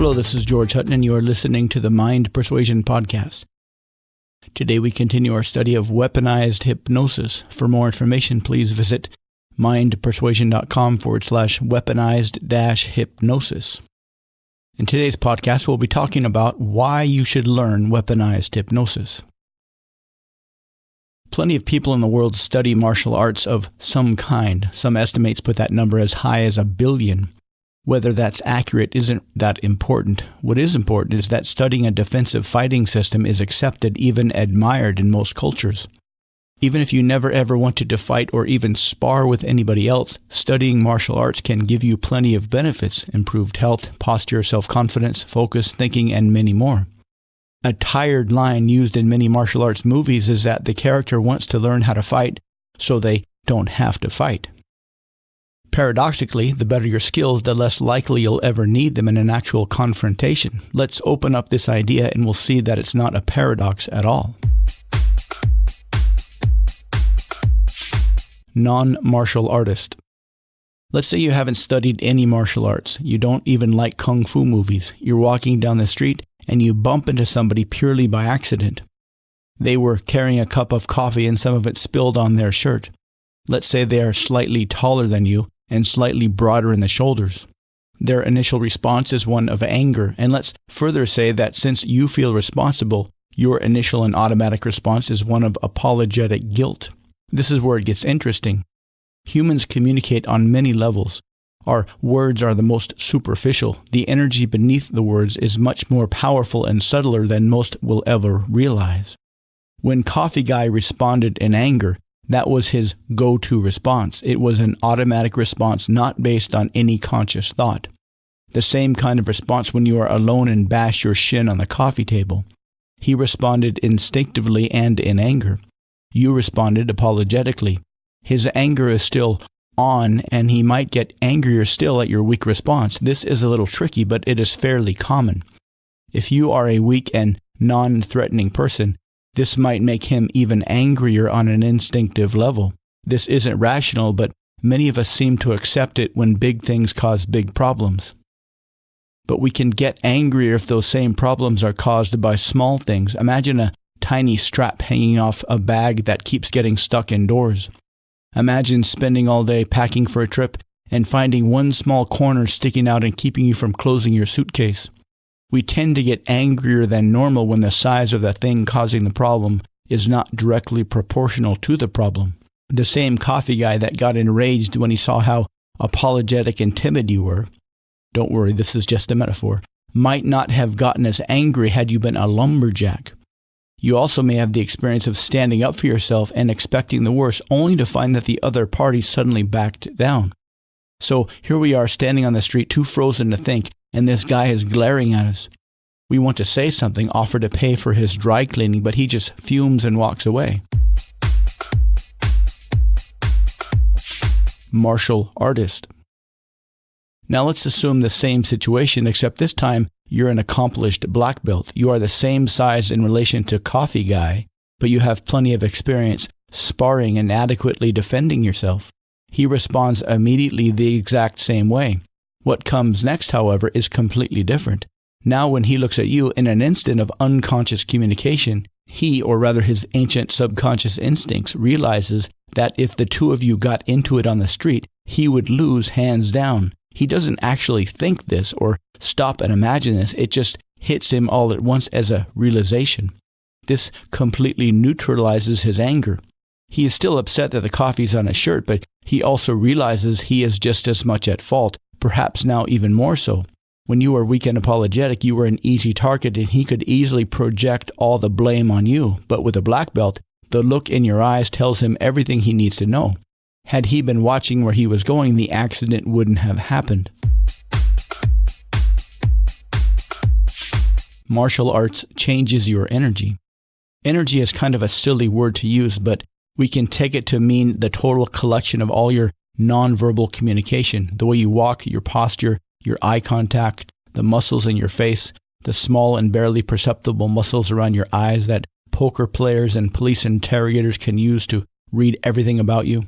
Hello, this is George Hutton, and you are listening to the Mind Persuasion Podcast. Today we continue our study of weaponized hypnosis. For more information, please visit mindpersuasion.com/weaponized-hypnosis. In today's podcast, we'll be talking about why you should learn weaponized hypnosis. Plenty of people in the world study martial arts of some kind. Some estimates put that number as high as 1 billion. Whether that's accurate isn't that important. What is important is that studying a defensive fighting system is accepted, even admired in most cultures. Even if you never ever wanted to fight or even spar with anybody else, studying martial arts can give you plenty of benefits: improved health, posture, self-confidence, focus, thinking, and many more. A tired line used in many martial arts movies is that the character wants to learn how to fight so they don't have to fight. Paradoxically, the better your skills, the less likely you'll ever need them in an actual confrontation. Let's open up this idea and we'll see that it's not a paradox at all. Non-martial artist. Let's say you haven't studied any martial arts. You don't even like kung fu movies. You're walking down the street and you bump into somebody purely by accident. They were carrying a cup of coffee and some of it spilled on their shirt. Let's say they are slightly taller than you and slightly broader in the shoulders. Their initial response is one of anger, and let's further say that since you feel responsible, your initial and automatic response is one of apologetic guilt. This is where it gets interesting. Humans communicate on many levels. Our words are the most superficial. The energy beneath the words is much more powerful and subtler than most will ever realize. When Coffee Guy responded in anger, that was his go-to response. It was an automatic response not based on any conscious thought. The same kind of response when you are alone and bash your shin on the coffee table. He responded instinctively and in anger. You responded apologetically. His anger is still on, and he might get angrier still at your weak response. This is a little tricky, but it is fairly common. If you are a weak and non-threatening person, this might make him even angrier on an instinctive level. This isn't rational, but many of us seem to accept it when big things cause big problems. But we can get angrier if those same problems are caused by small things. Imagine a tiny strap hanging off a bag that keeps getting stuck indoors. Imagine spending all day packing for a trip and finding one small corner sticking out and keeping you from closing your suitcase. We tend to get angrier than normal when the size of the thing causing the problem is not directly proportional to the problem. The same coffee guy that got enraged when he saw how apologetic and timid you were, don't worry, this is just a metaphor, might not have gotten as angry had you been a lumberjack. You also may have the experience of standing up for yourself and expecting the worst, only to find that the other party suddenly backed down. So here we are standing on the street, too frozen to think, and this guy is glaring at us. We want to say something, offer to pay for his dry cleaning, but he just fumes and walks away. Martial artist. Now let's assume the same situation, except this time you're an accomplished black belt. You are the same size in relation to Coffee Guy, but you have plenty of experience sparring and adequately defending yourself. He responds immediately the exact same way. What comes next, however, is completely different. Now when he looks at you in an instant of unconscious communication, he, or rather his ancient subconscious instincts, realizes that if the two of you got into it on the street, he would lose hands down. He doesn't actually think this or stop and imagine this. It just hits him all at once as a realization. This completely neutralizes his anger. He is still upset that the coffee's on his shirt, but he also realizes he is just as much at fault, perhaps now even more so. When you were weak and apologetic, you were an easy target and he could easily project all the blame on you. But with a black belt, the look in your eyes tells him everything he needs to know. Had he been watching where he was going, the accident wouldn't have happened. Martial arts changes your energy. Energy is kind of a silly word to use, but we can take it to mean the total collection of all your nonverbal communication, the way you walk, your posture, your eye contact, the muscles in your face, the small and barely perceptible muscles around your eyes that poker players and police interrogators can use to read everything about you.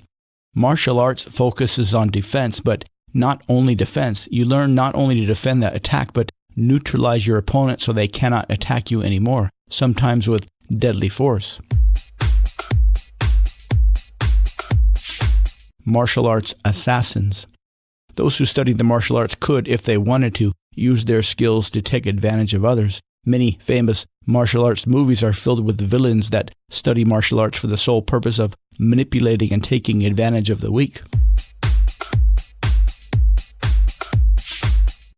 Martial arts focuses on defense, but not only defense. You learn not only to defend that attack, but neutralize your opponent so they cannot attack you anymore, sometimes with deadly force. Martial arts assassins. Those who studied the martial arts could, if they wanted to, use their skills to take advantage of others. Many famous martial arts movies are filled with villains that study martial arts for the sole purpose of manipulating and taking advantage of the weak.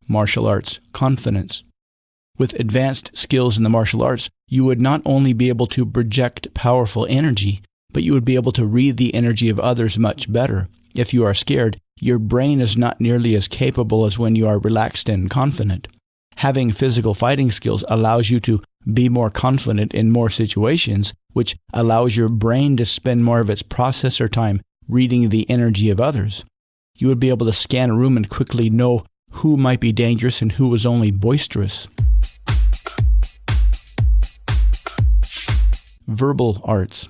Martial arts confidence. With advanced skills in the martial arts, you would not only be able to project powerful energy, but you would be able to read the energy of others much better. If you are scared, your brain is not nearly as capable as when you are relaxed and confident. Having physical fighting skills allows you to be more confident in more situations, which allows your brain to spend more of its processor time reading the energy of others. You would be able to scan a room and quickly know who might be dangerous and who was only boisterous. Verbal arts.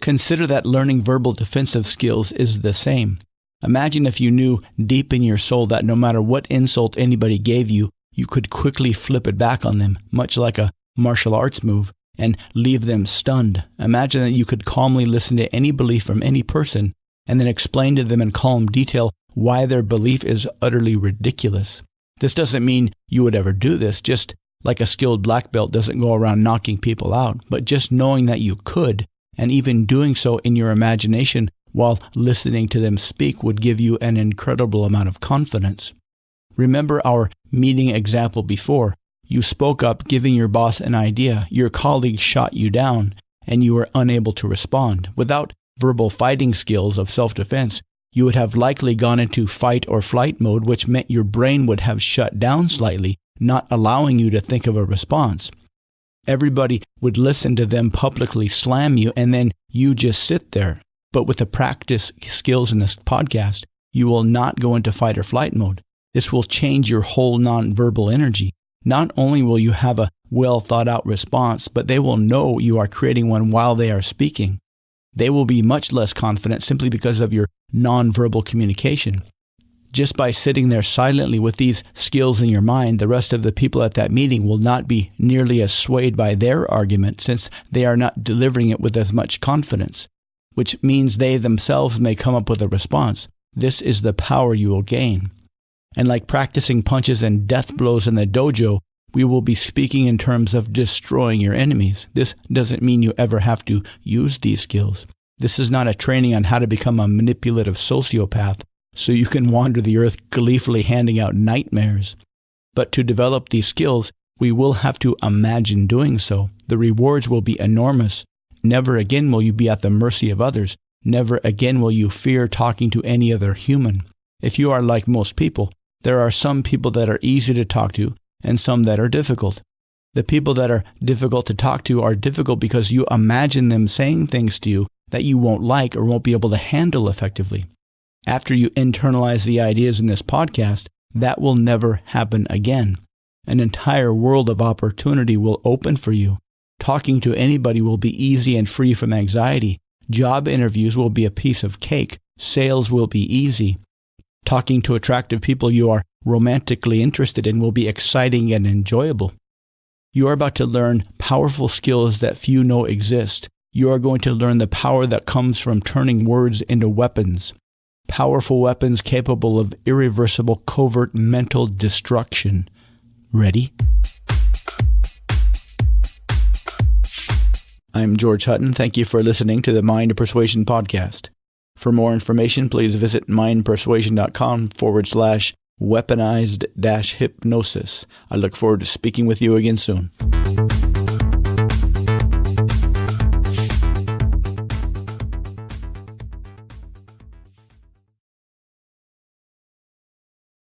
Consider that learning verbal defensive skills is the same. Imagine if you knew deep in your soul that no matter what insult anybody gave you, you could quickly flip it back on them, much like a martial arts move, and leave them stunned. Imagine that you could calmly listen to any belief from any person and then explain to them in calm detail why their belief is utterly ridiculous. This doesn't mean you would ever do this, just like a skilled black belt doesn't go around knocking people out, but just knowing that you could, and even doing so in your imagination while listening to them speak would give you an incredible amount of confidence. Remember our meeting example before. You spoke up giving your boss an idea, your colleague shot you down, and you were unable to respond. Without verbal fighting skills of self-defense, you would have likely gone into fight or flight mode, which meant your brain would have shut down slightly, not allowing you to think of a response. Everybody would listen to them publicly slam you, and then you just sit there. But with the practice skills in this podcast, you will not go into fight or flight mode. This will change your whole nonverbal energy. Not only will you have a well thought out response, but they will know you are creating one while they are speaking. They will be much less confident simply because of your nonverbal communication. Just by sitting there silently with these skills in your mind, the rest of the people at that meeting will not be nearly as swayed by their argument since they are not delivering it with as much confidence, which means they themselves may come up with a response. This is the power you will gain. And like practicing punches and death blows in the dojo, we will be speaking in terms of destroying your enemies. This doesn't mean you ever have to use these skills. This is not a training on how to become a manipulative sociopath so you can wander the earth gleefully handing out nightmares. But to develop these skills, we will have to imagine doing so. The rewards will be enormous. Never again will you be at the mercy of others. Never again will you fear talking to any other human. If you are like most people, there are some people that are easy to talk to and some that are difficult. The people that are difficult to talk to are difficult because you imagine them saying things to you that you won't like or won't be able to handle effectively. After you internalize the ideas in this podcast, that will never happen again. An entire world of opportunity will open for you. Talking to anybody will be easy and free from anxiety. Job interviews will be a piece of cake. Sales will be easy. Talking to attractive people you are romantically interested in will be exciting and enjoyable. You are about to learn powerful skills that few know exist. You are going to learn the power that comes from turning words into weapons. Powerful weapons capable of irreversible covert mental destruction. Ready? I'm George Hutton. Thank you for listening to the Mind Persuasion Podcast. For more information, please visit mindpersuasion.com/weaponized-hypnosis. I look forward to speaking with you again soon.